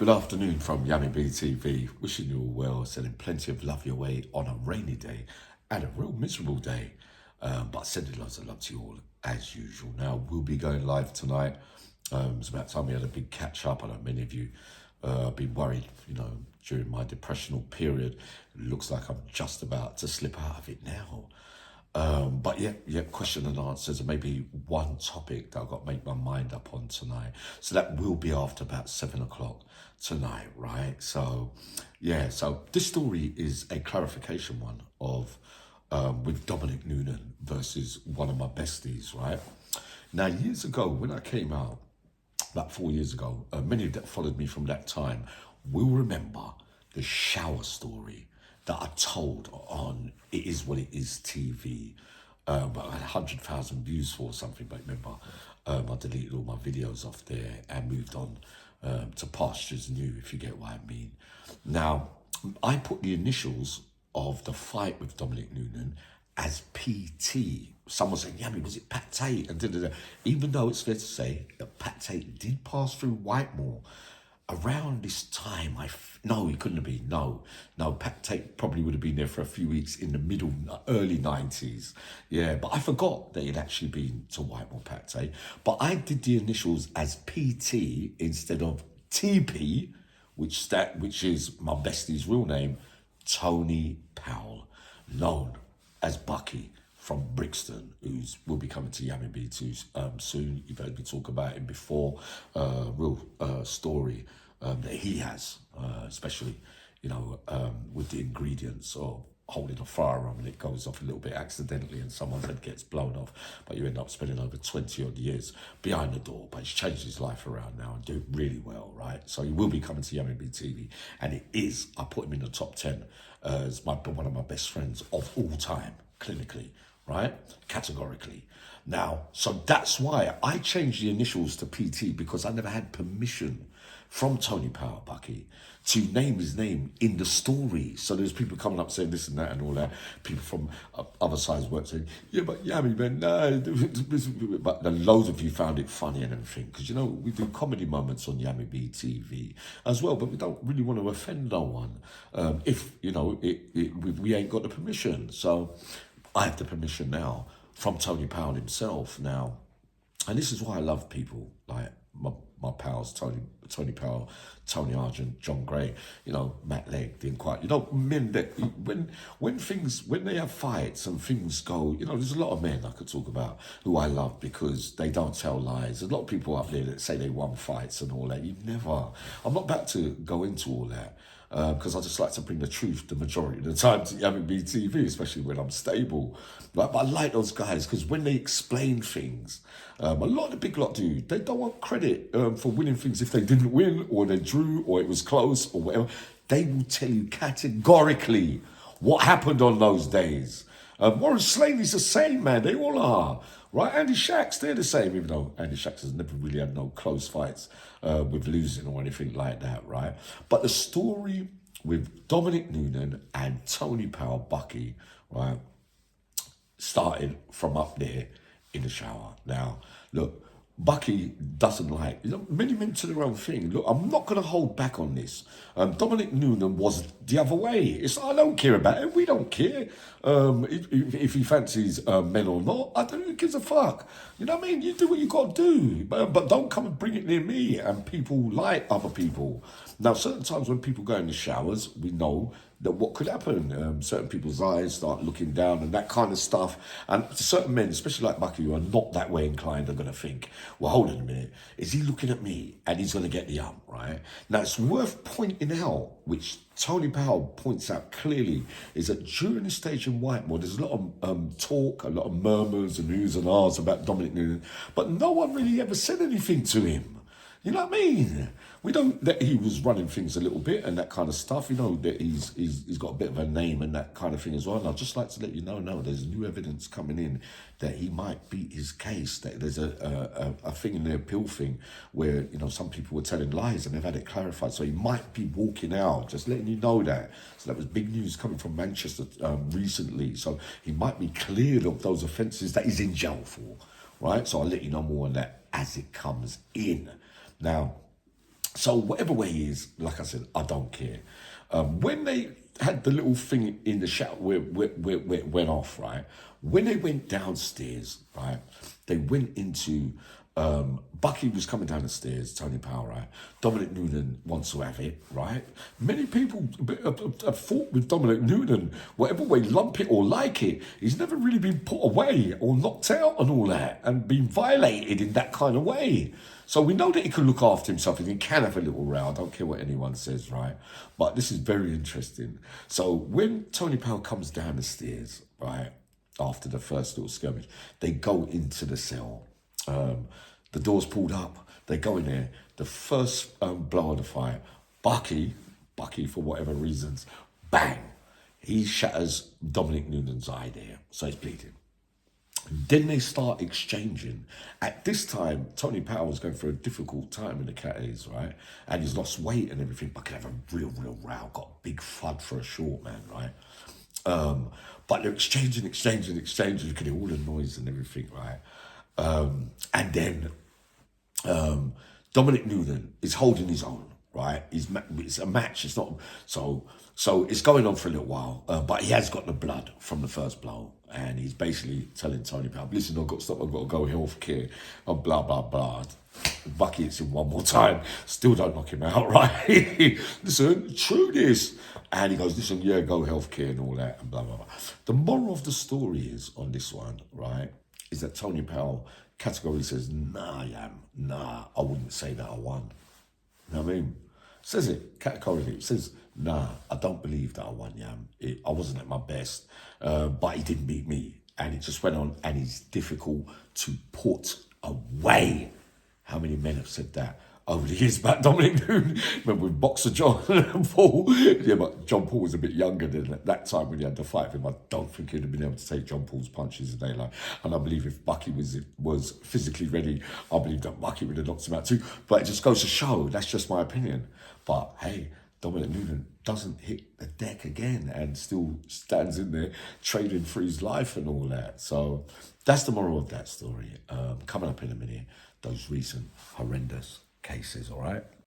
Good afternoon from Yummy BTV. Wishing you all well, sending plenty of love your way on a rainy day and a real miserable day. But sending lots of love to you all as usual. Now, we'll be going live tonight. It's about time we had a big catch up. I know many of you have been worried, during my depressional period. It looks like I'm just about to slip out of it now. But yeah, question and answers, and maybe one topic that I've got to make my mind up on tonight. So that will be after about 7 o'clock tonight, right? So this story is a clarification one of with Dominic Noonan versus one of my besties, right? Now, years ago, when I came out, about 4 years ago, many that followed me from that time will remember the shower story that I told on It Is What It Is TV. But I had 100,000 views for something, but remember, I deleted all my videos off there and moved on to pastures new, if you get what I mean. Now, I put the initials of the fight with Dominic Noonan as PT. Someone said, Yummy, was it Pat Tate? And da-da-da. Even though it's fair to say that Pat Tate did pass through Whitemore around this time. No, he couldn't have been. No, Pat Tate probably would have been there for a few weeks in the early 90s. Yeah, but I forgot that he'd actually been to Whitemore, Pat Tate. But I did the initials as PT instead of TP, which is my bestie's real name, Tony Powell, known as Bucky from Brixton, will be coming to Yummy B2 soon. You've heard me talk about him before. Real story that he has, especially, with the ingredients of holding a firearm and it goes off a little bit accidentally and someone's head gets blown off, but you end up spending over 20 odd years behind the door. But he's changed his life around now and doing really well, right? So he will be coming to Yummy TV, and I put him in the top 10 as one of my best friends of all time, clinically, right? Categorically. Now, so that's why I changed the initials to PT, because I never had permission from Tony Powell, Bucky, to name his name in the story. So there's people coming up saying this and that and all that. People from other sides work saying, yeah, but Yummy, man, no. But then loads of you found it funny and everything. Because, we do comedy moments on Yummy TV as well, but we don't really want to offend no one if, we ain't got the permission. So I have the permission now from Tony Powell himself now. And this is why I love people like my pals, Tony Powell, Tony Argent, John Gray, Matt Legg, didn't quite, men that, when they have fights and things go, there's a lot of men I could talk about who I love because they don't tell lies. There's a lot of people out there that say they won fights and all that. I'm not about to go into all that. Because I just like to bring the truth the majority of the time to Yummy TV, especially when I'm stable. But I like those guys because when they explain things, a lot of the big lot do. They don't want credit for winning things if they didn't win or they drew or it was close or whatever. They will tell you categorically what happened on those days. Warren Slaney's the same, man. They all are. Right, Andy Shacks, they're the same, even though Andy Shacks has never really had no close fights with losing or anything like that, right? But the story with Dominic Noonan and Tony Powell, Bucky, right, started from up there in the shower. Now, look, Bucky doesn't like, many men to their own thing. Look, I'm not going to hold back on this. Dominic Noonan was the other way. I don't care about it. We don't care if he fancies men or not. I don't know who gives a fuck. You know what I mean? You do what you got to do. But don't come and bring it near me and people like other people. Now, certain times when people go in the showers, we know that what could happen. Certain people's eyes start looking down and that kind of stuff. And certain men, especially like Bucky, who are not that way inclined, are going to think, well, hold on a minute. Is he looking at me? And he's going to get the right? Now, it's worth pointing out, which Tony Powell points out clearly, is that during the stage in Whitemore, there's a lot of talk, a lot of murmurs and oohs and ahs about Dominic Noonan, but no one really ever said anything to him. You know what I mean? We know that he was running things a little bit and that kind of stuff. That he's got a bit of a name and that kind of thing as well. And I'd just like to let you know, there's new evidence coming in that he might beat his case. That there's a thing in the appeal thing where, some people were telling lies and they've had it clarified. So he might be walking out, just letting you know that. So that was big news coming from Manchester recently. So he might be cleared of those offences that he's in jail for, right? So I'll let you know more on that as it comes in. Now, So whatever way he is, like I said, I don't care. When they had the little thing in the shower where it went off, right? When they went downstairs, right? They went into Bucky was coming down the stairs, Tony Powell, right? Dominic Noonan wants to have it, right? Many people have fought with Dominic Noonan, whatever way, lump it or like it. He's never really been put away or knocked out and all that and been violated in that kind of way. So we know that he can look after himself. He can have a little row. I don't care what anyone says, right? But this is very interesting. So when Tony Powell comes down the stairs, right, after the first little skirmish, they go into the cell. The door's pulled up. They go in there. The first blow of the fire, Bucky, for whatever reasons, bang, he shatters Dominic Noonan's eye there. So he's bleeding. Then they start exchanging. At this time, Tony Powell's going through a difficult time in the Cat A's, right? And he's lost weight and everything, but can have a real row. Got a big FUD for a short man, right? But they're exchanging. You can hear all the noise and everything, right? And then Dominic Noonan is holding his own, right? It's a match. It's not so it's going on for a little while, but he has got the blood from the first blow, and he's basically telling Tony Powell, "Listen, I've got to stop. I've got to go healthcare." And blah blah blah. Bucky hits him one more time. Still don't knock him out, right? Listen, true this. And he goes, "Listen, yeah, go healthcare and all that," and blah blah blah. The moral of the story is on this one, right? Is that Tony Powell categorically says, "Nah, I wouldn't say that I won." You know what I mean? Says it categorically. It says, "Nah, I don't believe that I won, Yam. I wasn't at my best, but he didn't beat me." And it just went on, and he's difficult to put away. How many men have said that over the years about Dominic Noonan? Remember with Boxer John and Paul? Yeah, but John Paul was a bit younger than at that time when he had to fight with him. I don't think he'd have been able to take John Paul's punches in daylight. And I believe if Bucky was physically ready, I believe that Bucky would have knocked him out too. But it just goes to show, that's just my opinion. But hey, Dominic Noonan doesn't hit the deck again and still stands in there trading for his life and all that. So that's the moral of that story. Coming up in a minute, those recent horrendous cases, all right?